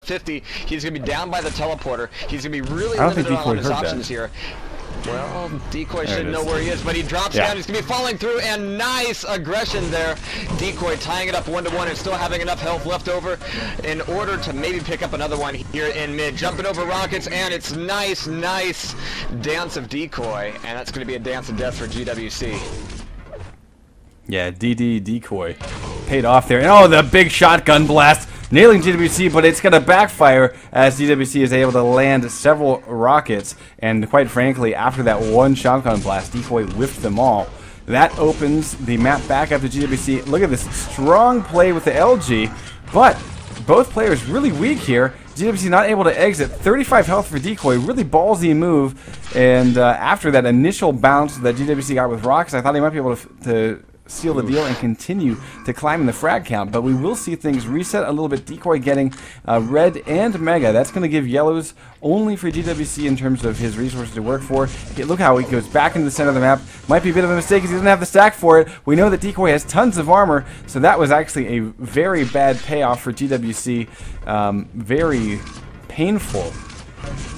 50. He's going to be down by the teleporter. He's going to be really I don't think limited on Decoy his heard options that. here. Well, Decoy There should it know is. where he is, but he drops down. He's going to be falling through, and nice aggression there. Decoy tying it up 1-1 and still having enough health left over in order to maybe pick up another one here in mid. Jumping over rockets, and it's nice dance of Decoy, and that's going to be a dance of death for GWC. Yeah, DD Decoy paid off there. And oh, the big shotgun blast nailing GWC, but it's going to backfire as GWC is able to land several rockets. And quite frankly, after that one shotgun blast, Decoy whiffed them all. That opens the map back up to GWC. Look at this strong play with the LG, but both players really weak here. GWC not able to exit. 35 health for Decoy, really ballsy move. And after that initial bounce that GWC got with rockets, I thought he might be able to seal the deal and continue to climb in the frag count, but we will see things reset a little bit. Decoy getting red and mega. That's going to give yellows only for GWC in terms of his resources to work for. Okay, look how he goes back into the center of the map. Might be a bit of a mistake because he doesn't have the stack for it. We know that Decoy has tons of armor, so that was actually a very bad payoff for GWC. Very painful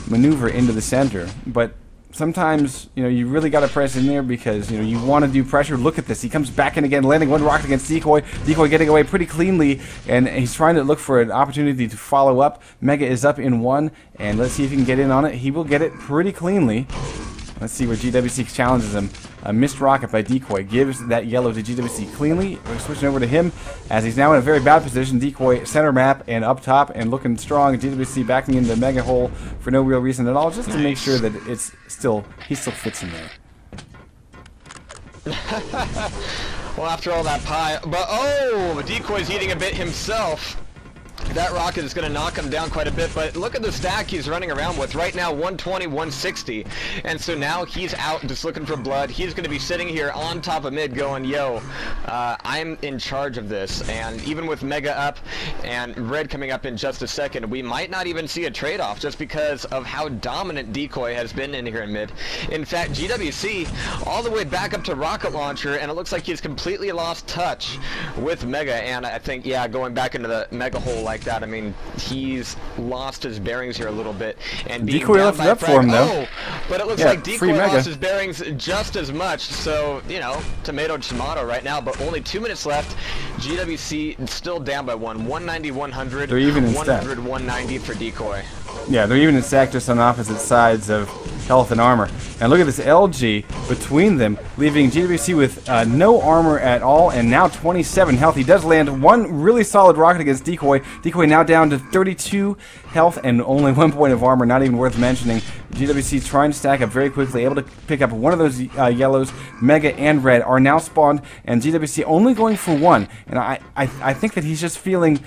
maneuver into the center, but sometimes, you know, you really got to press in there because, you know, you want to do pressure. Look at this. He comes back in again, landing one rocket against Decoy. Decoy getting away pretty cleanly, and he's trying to look for an opportunity to follow up. Mega is up in one, and let's see if he can get in on it. He will get it pretty cleanly. Let's see where GWC challenges him. A missed rocket by Decoy gives that yellow to GWC cleanly. We're switching over to him as he's now in a very bad position. Decoy center map and up top and looking strong. GWC backing into the mega hole for no real reason at all, just to make sure that it's still, he still fits in there. Well, after all that pie, but oh, Decoy's eating a bit himself. That rocket is going to knock him down quite a bit, but look at the stack he's running around with. Right now, 120, 160. And so now he's out just looking for blood. He's going to be sitting here on top of mid going, yo, I'm in charge of this. And even with Mega up and Red coming up in just a second, we might not even see a trade-off just because of how dominant Decoy has been in here in mid. In fact, GWC all the way back up to rocket launcher, and it looks like he's completely lost touch with Mega. And I think, yeah, going back into the Mega hole like that, I mean, he's lost his bearings here a little bit. And Decoy left it up for him, though. But it looks like Decoy lost his bearings just as much. So, you know, tomato right now, but only 2 minutes left. GWC still down by one. 190, 100. They're even in 100, 190 for Decoy. Yeah, they're even in stack, just on opposite sides of health and armor. And look at this LG between them, leaving GWC with no armor at all, and now 27 health. He does land one really solid rocket against Decoy. Decoy now down to 32 health and only 1 point of armor, not even worth mentioning. GWC trying to stack up very quickly, able to pick up one of those yellows. Mega and Red are now spawned, and GWC only going for one. And I think that he's just feeling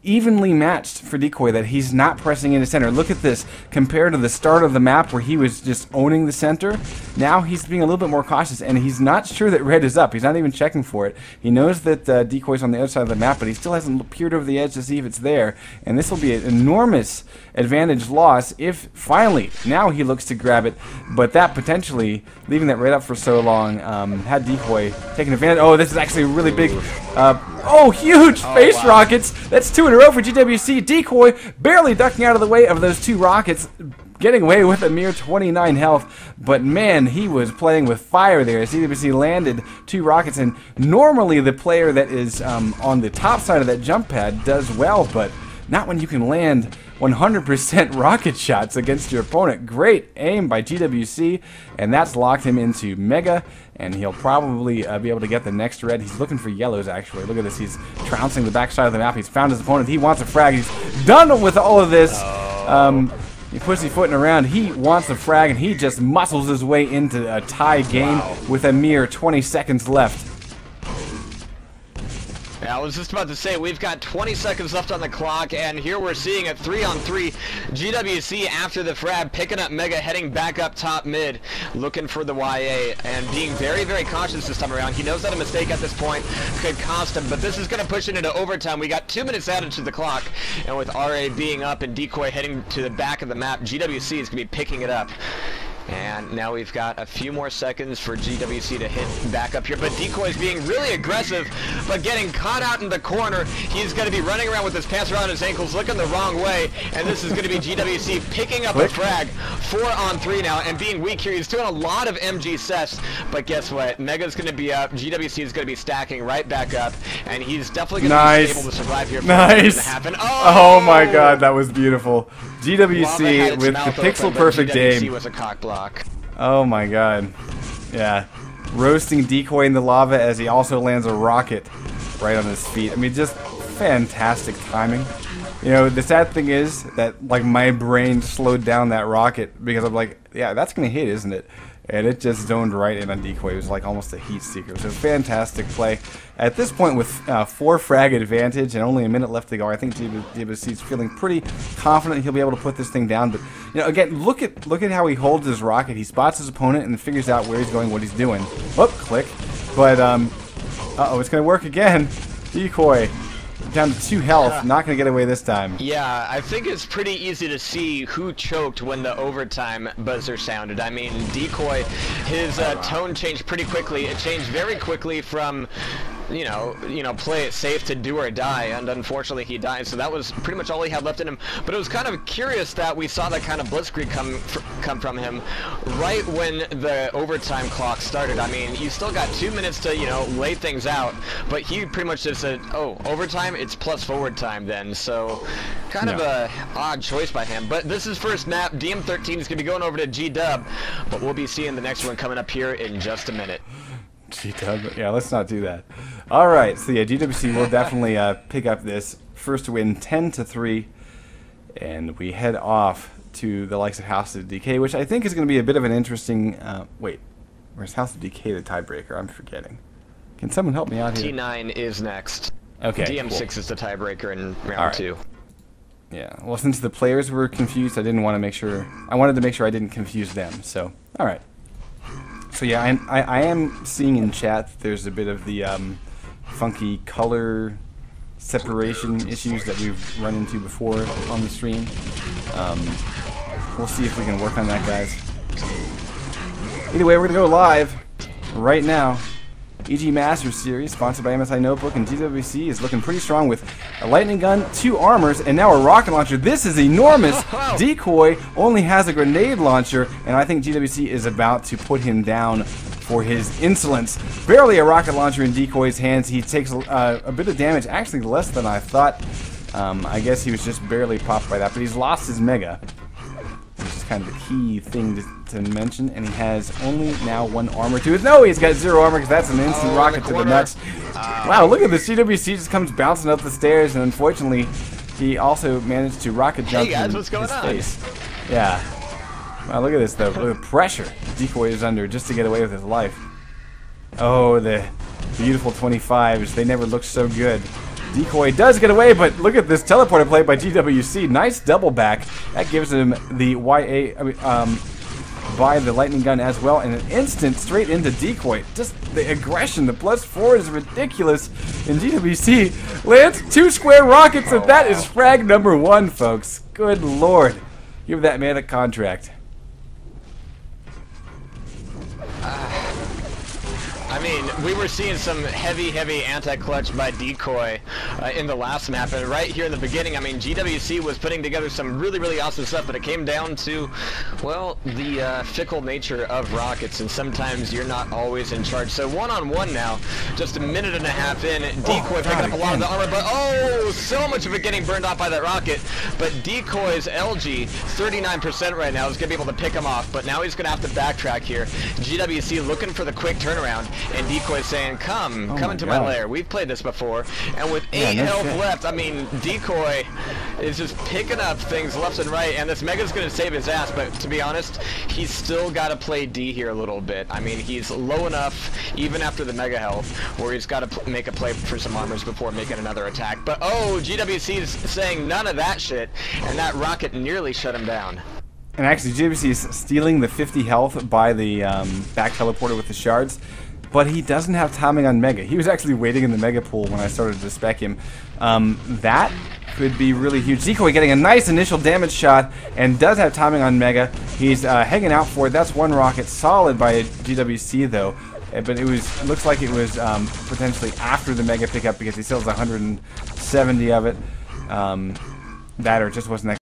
evenly matched for Decoy, that he's not pressing into center. Look at this, compared to the start of the map where he was just owning the center. Now he's being a little bit more cautious, and he's not sure that Red is up. He's not even checking for it. He knows that Decoy's on the other side of the map, but he still hasn't peered over the edge to see if it's there. And this will be an enormous advantage loss if finally now he looks to grab it. But that potentially leaving that Red up for so long had Decoy taken advantage. Oh, this is actually a really big huge space rockets. That's 2 in a row for GWC. Decoy barely ducking out of the way of those 2 rockets, getting away with a mere 29 health. But man, he was playing with fire there as GWC landed 2 rockets. And normally the player that is on the top side of that jump pad does well, but not when you can land 100% rocket shots against your opponent. Great aim by GWC, and that's locked him into Mega, and he'll probably be able to get the next Red. He's looking for yellows, actually. Look at this. He's trouncing the backside of the map. He's found his opponent. He wants a frag. He's done with all of this. He pussyfooting around. He wants a frag, and he just muscles his way into a tie game with a mere 20 seconds left. Yeah, I was just about to say, we've got 20 seconds left on the clock, and here we're seeing a 3-on-3. GWC after the frag, picking up Mega, heading back up top mid, looking for the YA, and being very, very cautious this time around. He knows that a mistake at this point could cost him, but this is going to push it into overtime. We got 2 minutes added to the clock, and with RA being up and Decoy heading to the back of the map, GWC is going to be picking it up. And now we've got a few more seconds for GWC to hit back up here. But Decoy's being really aggressive, but getting caught out in the corner. He's going to be running around with his pants around his ankles, looking the wrong way. And this is going to be GWC picking up a frag. 4-on-3 now, and being weak here. He's doing a lot of MG sets. But guess what? Mega's going to be up. GWC is going to be stacking right back up. And he's definitely going to be able to survive here. Nice. Oh my god, that was beautiful. GWC with the pixel perfect aim. Was a cock block. Oh my god. Yeah. Roasting Decoy in the lava as he also lands a rocket right on his feet. I mean, just fantastic timing. You know, the sad thing is that, like, my brain slowed down that rocket because I'm like, yeah, that's going to hit, isn't it? And it just zoned right in on Decoy. It was like almost a heat seeker. It was a fantastic play. At this point, with 4 frag advantage and only a minute left to go, I think GWC is feeling pretty confident he'll be able to put this thing down. But you know, again, look at how he holds his rocket. He spots his opponent and figures out where he's going, what he's doing. Whoop, click. But uh-oh, it's gonna work again. Decoy down to 2 health, not going to get away this time. Yeah, I think it's pretty easy to see who choked when the overtime buzzer sounded. I mean, Decoy, his tone changed pretty quickly. It changed very quickly from, you know, play it safe to do or die, and unfortunately he died, so that was pretty much all he had left in him. But it was kind of curious that we saw that kind of blitzkrieg come from him right when the overtime clock started. I mean, you still got 2 minutes to, you know, lay things out, but he pretty much just said, oh, overtime, it's plus forward time then, so kind of a odd choice by him. But this is first map. DM13 is going to be going over to G-Dub, but we'll be seeing the next one coming up here in just a minute. G-Dub, yeah, let's not do that. Alright, so yeah, GWC will definitely pick up this first win 10-3, and we head off to the likes of House of Decay, which I think is going to be a bit of an interesting, wait, where's House of Decay the tiebreaker? I'm forgetting. Can someone help me out here? T9 is next. Okay, DM6 cool. is the tiebreaker in round 2. Yeah, well, since the players were confused, I didn't want to make sure, I wanted to make sure I didn't confuse them, so, alright. So yeah, I am seeing in chat that there's a bit of the funky color separation issues that we've run into before on the stream. We'll see if we can work on that, guys. Either way, we're going to go live right now. EG Masters Series, sponsored by MSI Notebook, and GWC is looking pretty strong with a lightning gun, 2 armors, and now a rocket launcher. This is enormous. Decoy only has a grenade launcher, and I think GWC is about to put him down for his insolence. Barely a rocket launcher in Decoy's hands. He takes a bit of damage, actually less than I thought. I guess he was just barely popped by that, but he's lost his Mega, which is kind of a key thing to mention, and he has only now 1 armor to his. No, he's got 0 armor because that's an instant rocket to the nuts. Wow, look at this. GWC just comes bouncing up the stairs, and unfortunately, he also managed to rocket jump in his face. Yeah. Wow, look at this, though. Look at the pressure Decoy is under just to get away with his life. Oh, the beautiful 25s. They never looked so good. Decoy does get away, but look at this teleporter play by GWC. Nice double back. That gives him the by the lightning gun as well, and an instant straight into Decoy. Just the aggression, the +4 is ridiculous. And GWC lands 2 square rockets, and that is frag number 1, folks. Good lord. Give that man a contract. I mean, we were seeing some heavy anti-clutch by Decoy in the last map, and right here in the beginning, I mean, GWC was putting together some really awesome stuff, but it came down to, well, the fickle nature of rockets, and sometimes you're not always in charge. So 1-on-1 now, just a minute and a half in, Decoy picking up a lot of the armor, but oh, so much of it getting burned off by that rocket. But Decoy's LG, 39% right now, is going to be able to pick him off, but now he's going to have to backtrack here. GWC looking for the quick turnaround, and Decoy saying, come into my lair. We've played this before. And with 8 health left, I mean, Decoy is just picking up things left and right, and this Mega's going to save his ass, but to be honest, he's still got to play D here a little bit. I mean, he's low enough, even after the Mega health, where he's got to make a play for some armors before making another attack. But oh, GWC is saying none of that shit, and that rocket nearly shut him down. And actually, GWC is stealing the 50 health by the back teleporter with the shards, but he doesn't have timing on Mega. He was actually waiting in the Mega pool when I started to spec him. That could be really huge. Decoy getting a nice initial damage shot and does have timing on Mega. He's hanging out for it. That's one rocket. Solid by GWC though. But it looks like it was potentially after the Mega pickup because he still has 170 of it. That or it just wasn't that